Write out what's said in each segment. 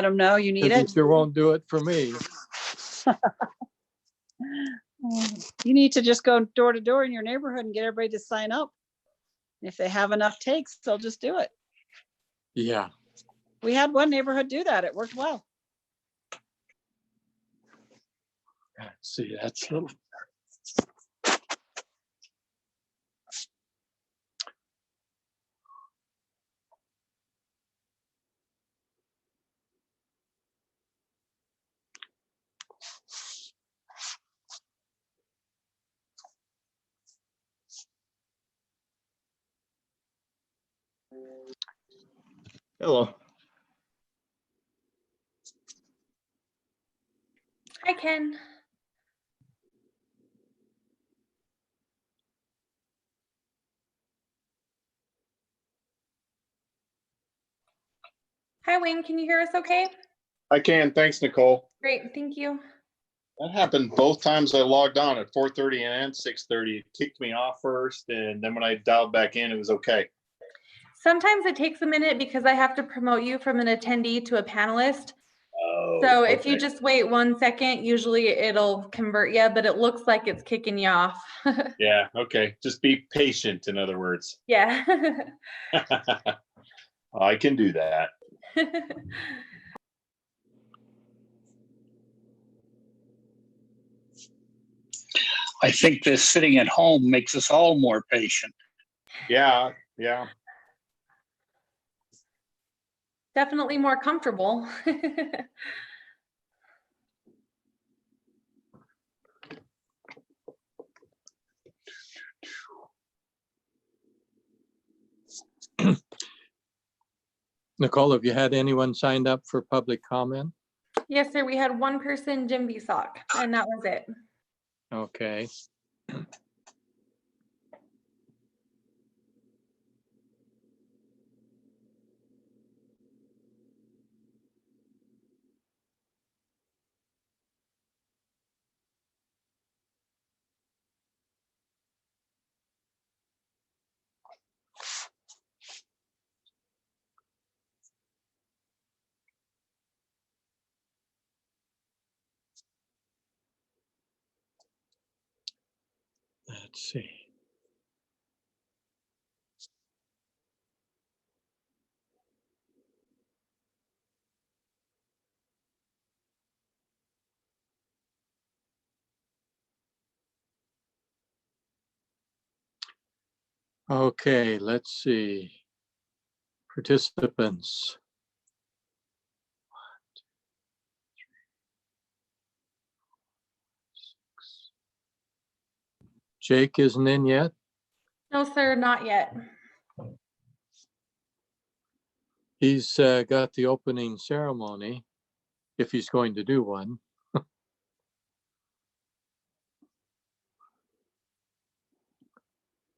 them know you need Because it. you sure won't do it for me. You need to just go door to door in your neighborhood and get everybody to sign up. If they have enough takes, they'll just do it. Yeah. We had one neighborhood do that. It worked well. Let's see, that's a little. Hello. Hi, Ken. Hi, Wayne. Can you hear us okay? I can. Thanks, Nicole. Great. Thank you. That happened both times I logged on at 4:30 and 6:30. It kicked me off first, and then when I dialed back in, it was okay. Sometimes it takes a minute because I have to promote you from an attendee to a panelist. Oh, So if you okay. just wait 1 second, usually it'll convert you, but it looks like it's kicking you off. Yeah, okay. Just be patient, in other words. Yeah. I can do that. I think this sitting at home makes us all more patient. Yeah, yeah. Definitely more comfortable. Nicole, have you had anyone signed up for public comment? Yes, sir. We had one person, Jim Visock, and that was it. Okay. Let's see. Okay, let's see. Participants. Jake isn't in yet? No, sir, not yet. He's got the opening ceremony, if he's going to do one.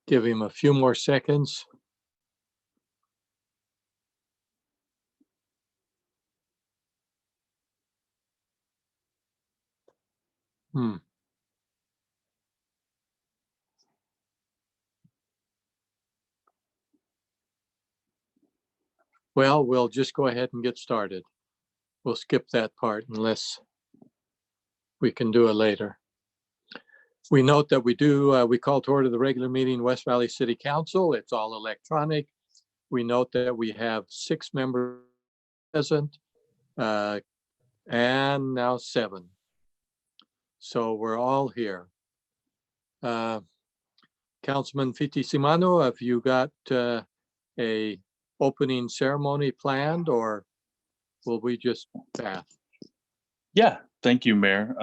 Give him a few more seconds. Well, we'll just go ahead and get started. We'll skip that part unless we can do it later. We note that we call to order the regular meeting, West Valley City Council. It's all electronic. We note that we have 6 members present and now 7. So we're all here. Councilman Fitissimano, have you got a opening ceremony planned, or will we just pass? Yeah, thank you, Mayor.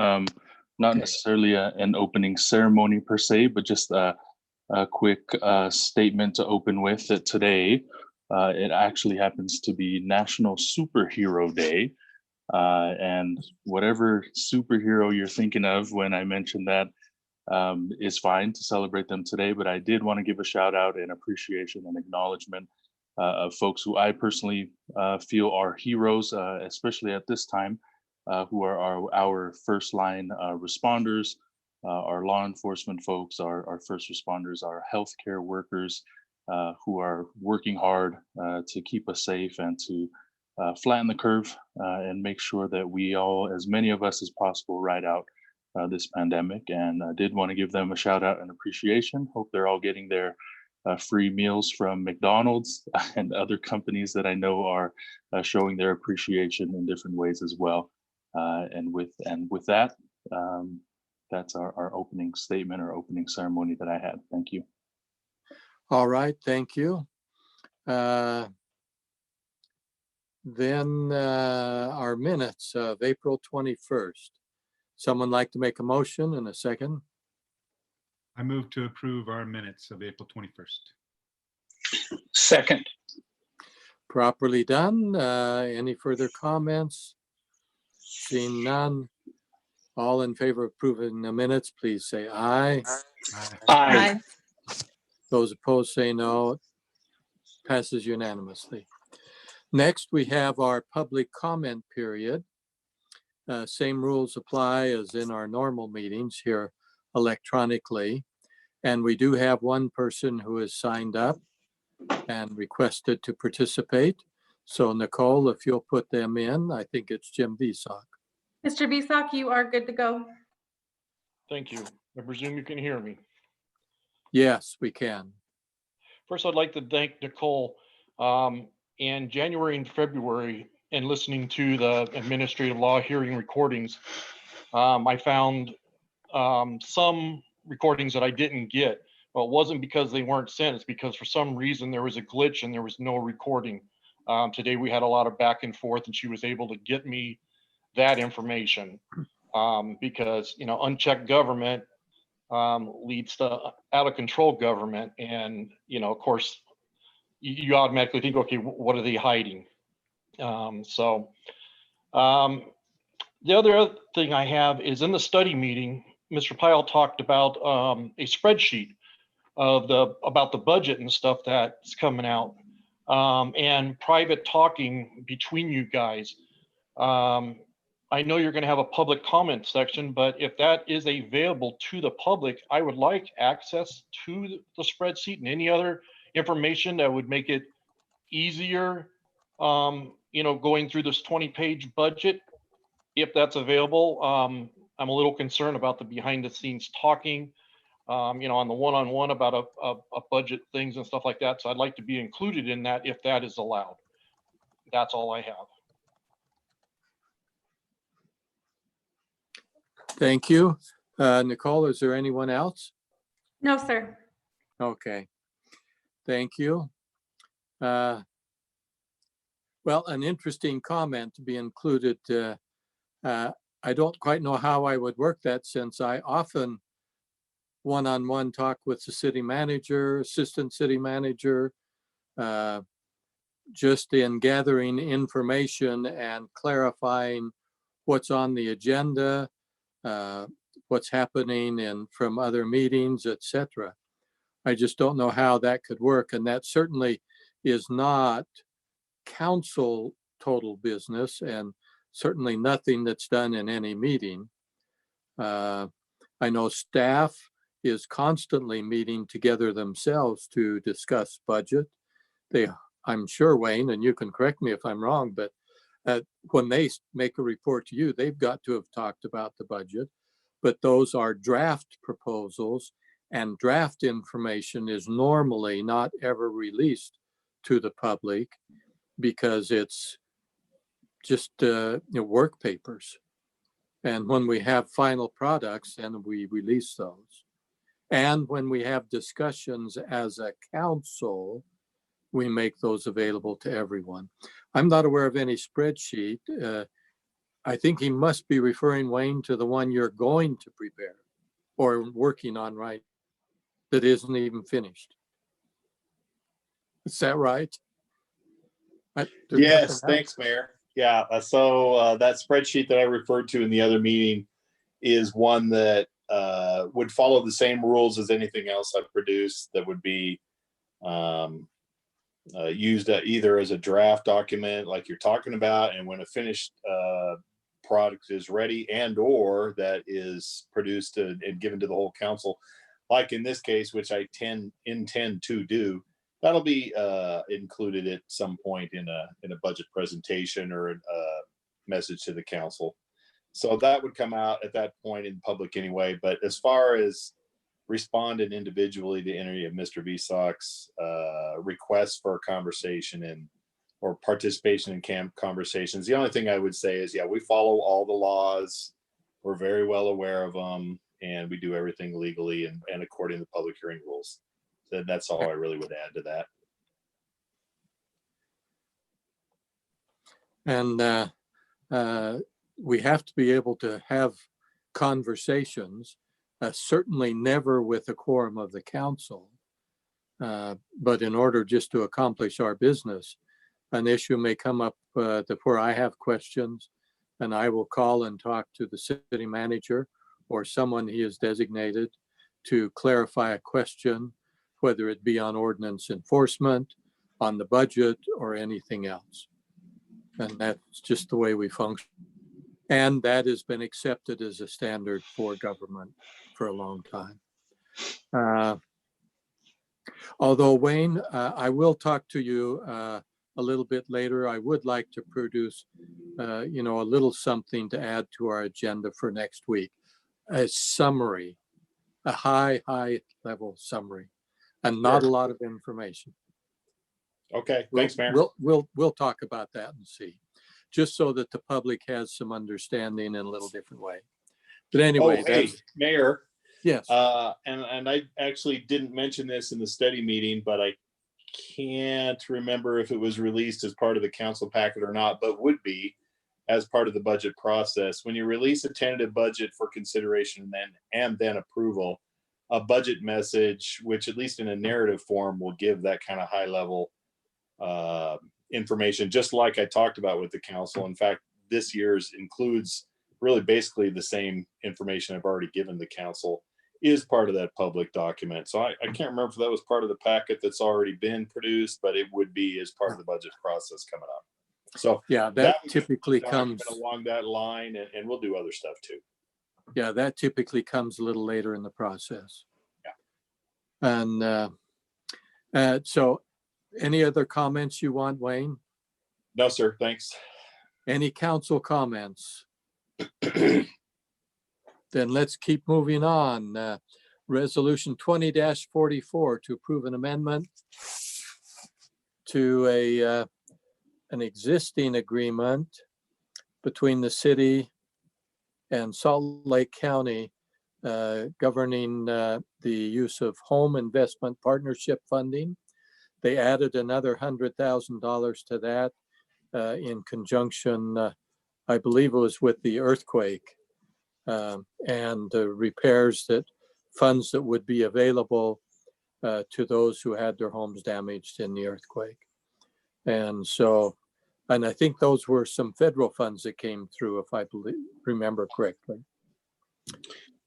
Not Okay. necessarily an opening ceremony per se, but just a quick statement to open with that today. It actually happens to be National Superhero Day. And whatever superhero you're thinking of when I mentioned that is fine to celebrate them today. But I did want to give a shout out and appreciation and acknowledgement of folks who I personally feel are heroes, especially at this time. Who are our first line responders, our law enforcement folks, our first responders, our healthcare workers who are working hard to keep us safe and to flatten the curve and make sure that we all, as many of us as possible, ride out this pandemic. And I did want to give them a shout out and appreciation. Hope they're all getting their free meals from McDonald's and other companies that I know are showing their appreciation in different ways as well. And with that, that's our opening statement or opening ceremony that I had. Thank you. All right, thank you. Then our minutes of April 21st. Someone like to make a motion in a second? I move to approve our minutes of April 21st. Second. Properly done. Any further comments? Seeing none. All in favor of approving the minutes, please say aye. Aye. Those opposed say no. Passes unanimously. Next, we have our public comment period. Same rules apply as in our normal meetings here electronically. And we do have one person who has signed up and requested to participate. So Nicole, if you'll put them in, I think it's Jim Visock. Mr. Visock, you are good to go. Thank you. I presume you can hear me. Yes, we can. First, I'd like to thank Nicole. In January and February, and listening to the administrative law hearing recordings, I found some recordings that I didn't get. Well, it wasn't because they weren't sent, it's because for some reason there was a glitch and there was no recording. Today we had a lot of back and forth and she was able to get me that information because, you know, unchecked government leads to out of control government. And, you know, of course, you automatically think, okay, what are they hiding? The other thing I have is in the study meeting, Mr. Pyle talked about a spreadsheet of about the budget and stuff that's coming out and private talking between you guys. I know you're going to have a public comment section, but if that is available to the public, I would like access to the spreadsheet and any other information that would make it easier, you know, going through this 20-page budget. If that's available, I'm a little concerned about the behind the scenes talking, you know, on the one-on-one about a budget things and stuff like that. So I'd like to be included in that if that is allowed. That's all I have. Thank you. Nicole, is there anyone else? No, sir. Okay. Thank you. Well, an interesting comment to be included. I don't quite know how I would work that since I often one-on-one talk with the city manager, assistant city manager, just in gathering information and clarifying what's on the agenda, what's happening from other meetings, etc. I just don't know how that could work. And that certainly is not council total business and certainly nothing that's done in any meeting. I know staff is constantly meeting together themselves to discuss budget. I'm sure, Wayne, and you can correct me if I'm wrong, but when they make a report to you, they've got to have talked about the budget, but those are draft proposals and draft information is normally not ever released to the public because it's just you know, work papers. And when we have final products, then we release those. And when we have discussions as a council, we make those available to everyone. I'm not aware of any spreadsheet. I think he must be referring, Wayne, to the one you're going to prepare or working on, right? That isn't even finished. Is that right? Yes, thanks, Mayor. Yeah, so that spreadsheet that I referred to in the other meeting is one that would follow the same rules as anything else I've produced that would be used either as a draft document like you're talking about, and when a finished product is ready and or that is produced and given to the whole council, like in this case, which I intend to do, that'll be included at some point in a budget presentation or a message to the council. So that would come out at that point in public anyway. But as far as responding individually to any of Mr. Visak's requests for a conversation or participation in camp conversations, the only thing I would say is, yeah, we follow all the laws. We're very well aware of them, and we do everything legally and according to public hearing rules. So that's all I really would add to that. And we have to be able to have conversations, certainly never with a quorum of the council. But in order just to accomplish our business, an issue may come up where I have questions, and I will call and talk to the city manager or someone he has designated to clarify a question, whether it be on ordinance enforcement, on the budget, or anything else. And that's just the way we function. And that has been accepted as a standard for government for a long time. Although Wayne, I will talk to you a little bit later. I would like to produce, a little something to add to our agenda for next week. A summary, a high level summary, and not a lot of information. Okay, thanks, Mayor. We'll talk about that and see, just so that the public has some understanding in a little different way. But anyway, hey, Mayor. Yes. And I actually didn't mention this in the study meeting, but I can't remember if it was released as part of the council packet or not, but would be as part of the budget process. When you release a tentative budget for consideration and then approval, a budget message, which at least in a narrative form will give that kind of high level information, just like I talked about with the council. In fact, this year's includes really basically the same information I've already given the council is part of that public document. So I can't remember if that was part of the packet that's already been produced, but it would be as part of the budget process coming up. So yeah, that typically comes along that line, and we'll do other stuff too. Yeah, that typically comes a little later in the process. Yeah. And so any other comments you want, Wayne? No, sir. Thanks. Any council comments? Then let's keep moving on. Resolution 20-44 to approve an amendment to an existing agreement between the city and Salt Lake County governing the use of home investment partnership funding. They added another $100,000 to that in conjunction, I believe it was with the earthquake and the repairs, that funds that would be available to those who had their homes damaged in the earthquake. And so, and I think those were some federal funds that came through, if I remember correctly.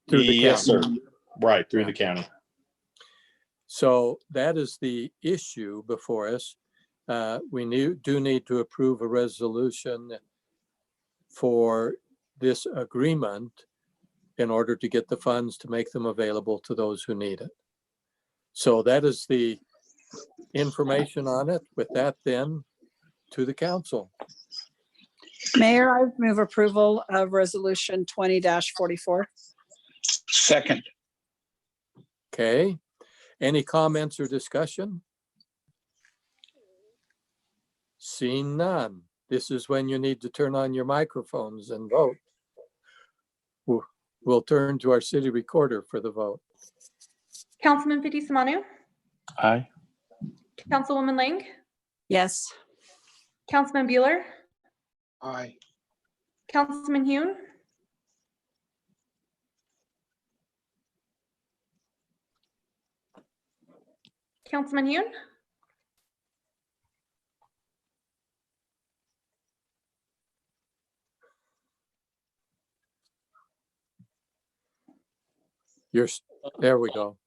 Through the yes, county. sir. Right, through the county. So that is the issue before us. We do need to approve a resolution for this agreement in order to get the funds to make them available to those who need it. So that is the information on it. With that, then to the council. Mayor, I move approval of resolution 20-44. Second. Okay. Any comments or discussion? Seeing none. This is when you need to turn on your microphones and vote. We'll turn to our city recorder for the vote. Councilman Fitty Samanu, Aye. Councilwoman Lang, Yes. Councilman Bueller, Aye. Councilman Hune, Councilman Hune, There we go.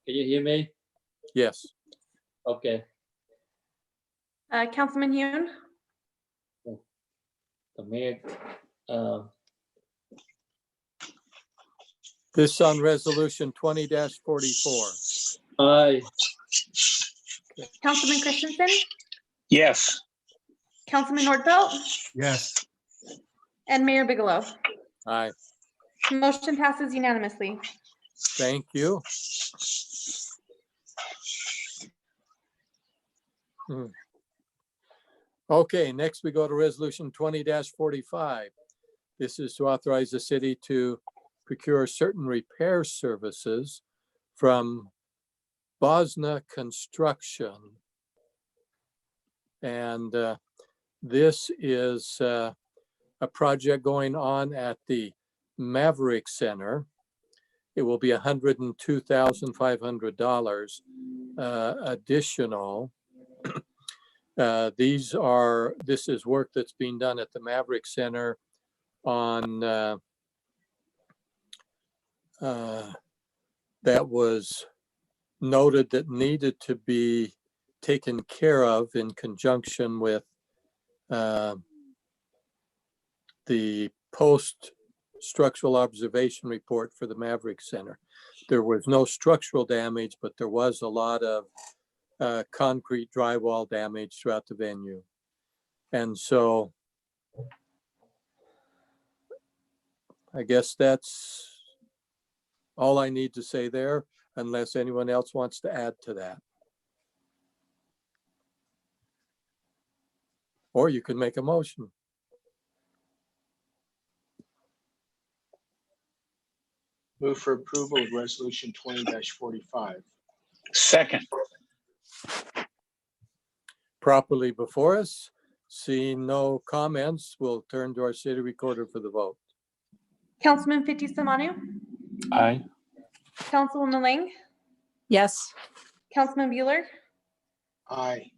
Can you hear me? Yes. Okay. Councilman Hune, The mayor, This on resolution 20-44. aye. Councilman Christensen, Yes. Councilman Nordfelt, Yes. and Mayor Bigelow. Aye, Motion passes unanimously. thank you. Hmm. Okay, next we go to resolution 20-45. This is to authorize the city to procure certain repair services from Bosna Construction. And this is a project going on at the Maverick Center. It will be $102,500 additional. This is work that's being done at the Maverick Center on that was noted that needed to be taken care of in conjunction with the post-structural observation report for the Maverick Center. There was no structural damage, but there was a lot of concrete drywall damage throughout the venue. And so I guess that's all I need to say there, unless anyone else wants to add to that. Or you can make a motion. Move for approval of resolution 20-45. Second. Properly before us, seeing no comments, we'll turn to our city recorder for the vote. Councilman Fitzie Umanu, Aye. Councilwoman Lang, Yes. Councilman Bueller, Aye.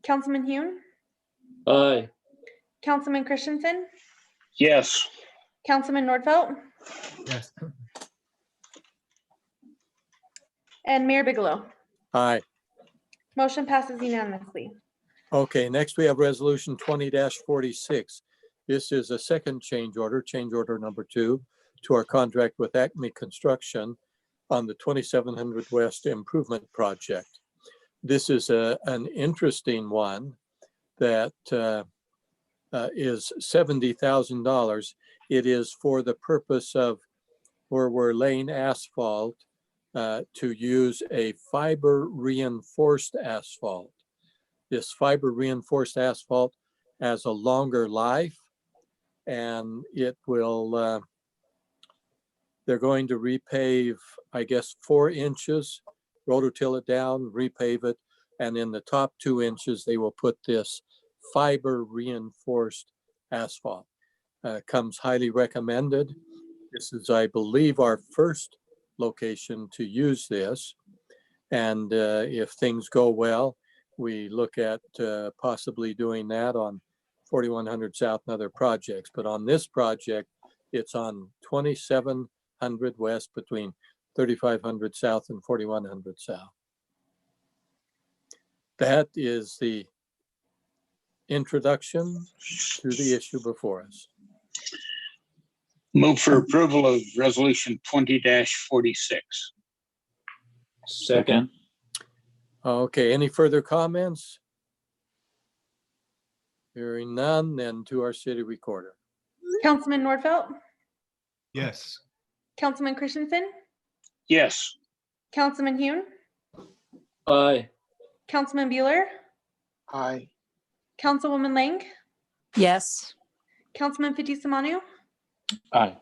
Councilman Hune, Aye. Councilman Christensen, Yes. Councilman Nordfelt, Yes. and Mayor Bigelow. Aye. Motion passes unanimously. Okay, next we have resolution 20-46. This is a second change order number 2 to our contract with Acme Construction on the 2700 West Improvement Project. This is an interesting one that is $70,000. It is for the purpose of where we're laying asphalt to use a fiber reinforced asphalt. This fiber reinforced asphalt has a longer life, and it will, they're going to repave, I guess, 4 inches, rototill it down, repave it, and in the top 2 inches, they will put this fiber reinforced asphalt. Comes highly recommended. This is, I believe, our first location to use this. And if things go well, we look at possibly doing that on 4100 South and other projects. But on this project, it's on 2700 West between 3500 South and 4100 South. That is the introduction to the issue before us. Move for approval of resolution 20-46. Second. Okay, any further comments? Hearing none, then to our city recorder. Councilman Nordfelt, Yes. Councilman Christensen, Yes. Councilman Hune, Aye. Councilman Bueller, Aye. Councilwoman Lang, Yes. Councilman Fitzie Umanu, Aye.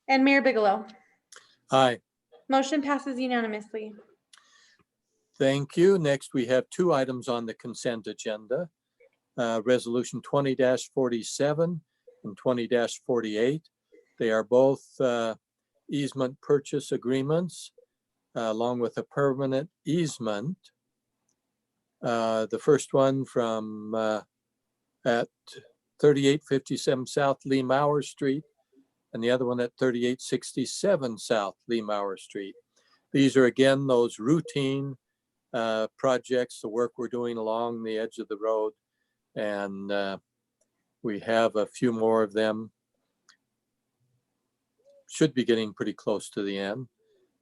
and Mayor Bigelow. Aye, Motion passes unanimously. thank you. Next, we have 2 items on the consent agenda. Resolution 20-47 and 20-48. They are both easement purchase agreements along with a permanent easement. The first one from at 3857 South Lee Mauer Street, and the other one at 3867 South Lee Mauer Street. These are again those routine projects, the work we're doing along the edge of the road, and we have a few more of them. Should be getting pretty close to the end,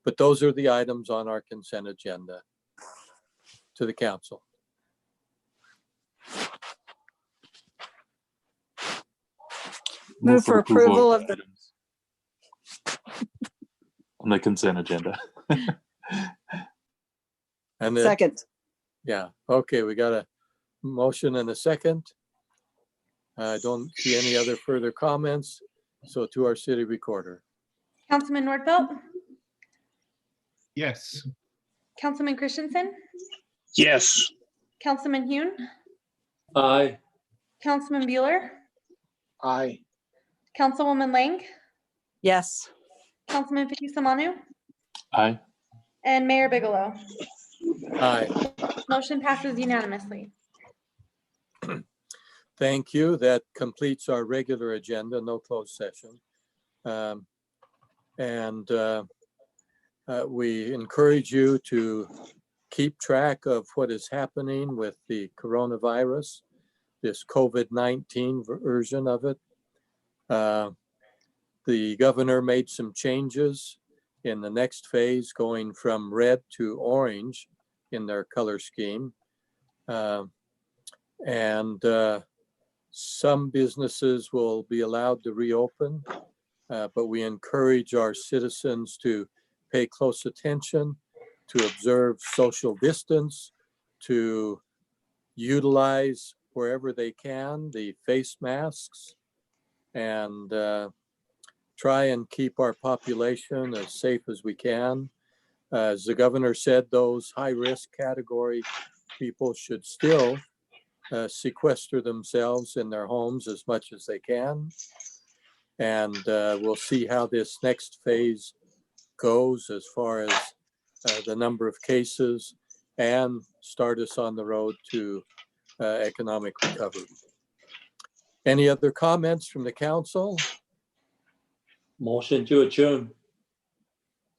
but those are the items on our consent agenda. to the council. Move for approval of the, items on the consent agenda. And then, second. yeah, okay, we got a motion and a second. I don't see any other further comments. So to our city recorder. Councilman Nordfelt, Yes. Councilman Christensen, Yes. Councilman Hune, Aye. Councilman Bueller, Aye. Councilwoman Lang, Yes. Councilman Fitzie Umanu, Aye. and Mayor Bigelow. Aye, Motion passes unanimously. thank you. That completes our regular agenda, no closed session. We encourage you to keep track of what is happening with the coronavirus, this COVID-19 version of it. The governor made some changes in the next phase, going from red to orange in their color scheme. Some businesses will be allowed to reopen, but we encourage our citizens to pay close attention, to observe social distance, to utilize wherever they can the face masks, and try and keep our population as safe as we can. As the governor said, those high-risk category people should still sequester themselves in their homes as much as they can. And we'll see how this next phase goes as far as the number of cases and start us on the road to economic recovery. Any other comments from the council? Motion to adjourn.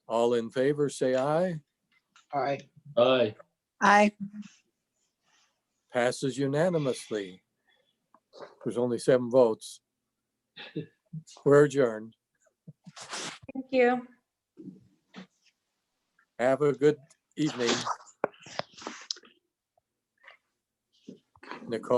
All in favor, say aye. Aye. Aye. Aye. Passes unanimously. There's only 7 votes. We're adjourned. Thank you. Have a good evening. Nicole?